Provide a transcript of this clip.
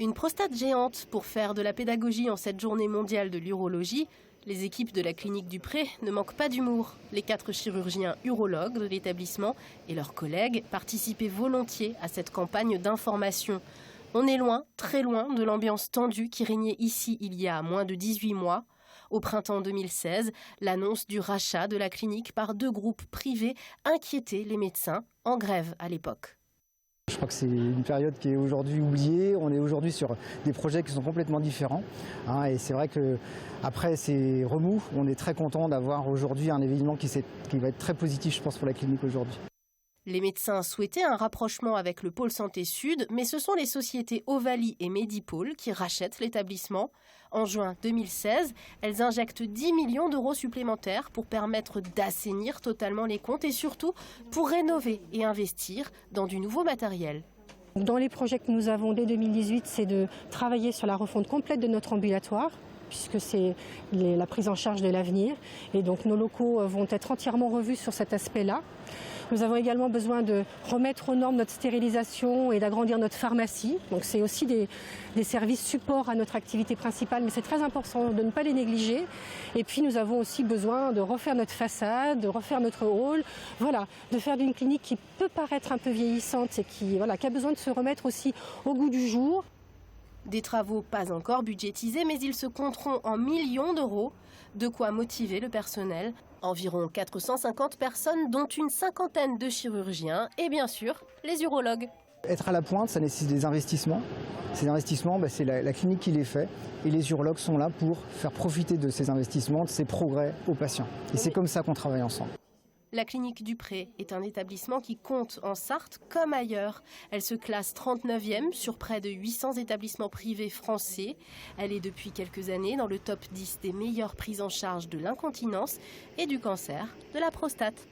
Une prostate géante pour faire de la pédagogie en cette journée mondiale de l'urologie. Les équipes de la clinique du Pré ne manquent pas d'humour. Les 4 chirurgiens urologues de l'établissement et leurs collègues participaient volontiers à cette campagne d'information. On est loin, très loin de l'ambiance tendue qui régnait ici il y a moins de 18 mois. Au printemps 2016, l'annonce du rachat de la clinique par 2 groupes privés inquiétait les médecins, en grève à l'époque. Je crois que c'est une période qui est aujourd'hui oubliée. On est aujourd'hui sur des projets qui sont complètement différents. Et c'est vrai qu'après ces remous, on est très content d'avoir aujourd'hui un événement qui va être très positif, je pense, pour la clinique aujourd'hui. Les médecins souhaitaient un rapprochement avec le pôle santé sud, mais ce sont les sociétés Ovalie et Medipôle qui rachètent l'établissement. En juin 2016, elles injectent 10 millions d'euros supplémentaires pour permettre d'assainir totalement les comptes et surtout pour rénover et investir dans du nouveau matériel. Dans les projets que nous avons dès 2018, c'est de travailler sur la refonte complète de notre ambulatoire, puisque c'est la prise en charge de l'avenir. Et donc nos locaux vont être entièrement revus sur cet aspect-là. Nous avons également besoin de remettre aux normes notre stérilisation et d'agrandir notre pharmacie. Donc c'est aussi des services supports à notre activité principale, mais c'est très important de ne pas les négliger. Et puis nous avons aussi besoin de refaire notre façade, de refaire notre hall, voilà, de faire d'une clinique qui peut paraître un peu vieillissante et qui a besoin de se remettre aussi au goût du jour. Des travaux pas encore budgétisés, mais ils se compteront en millions d'euros. De quoi motiver le personnel. Environ 450 personnes, dont une cinquantaine de chirurgiens et bien sûr les urologues. Être à la pointe, ça nécessite des investissements. Ces investissements, c'est la clinique qui les fait. Et les urologues sont là pour faire profiter de ces investissements, de ces progrès aux patients. Et c'est comme ça qu'on travaille ensemble. La clinique du Pré est un établissement qui compte en Sarthe comme ailleurs. Elle se classe 39e sur près de 800 établissements privés français. Elle est depuis quelques années dans le top 10 des meilleures prises en charge de l'incontinence et du cancer de la prostate.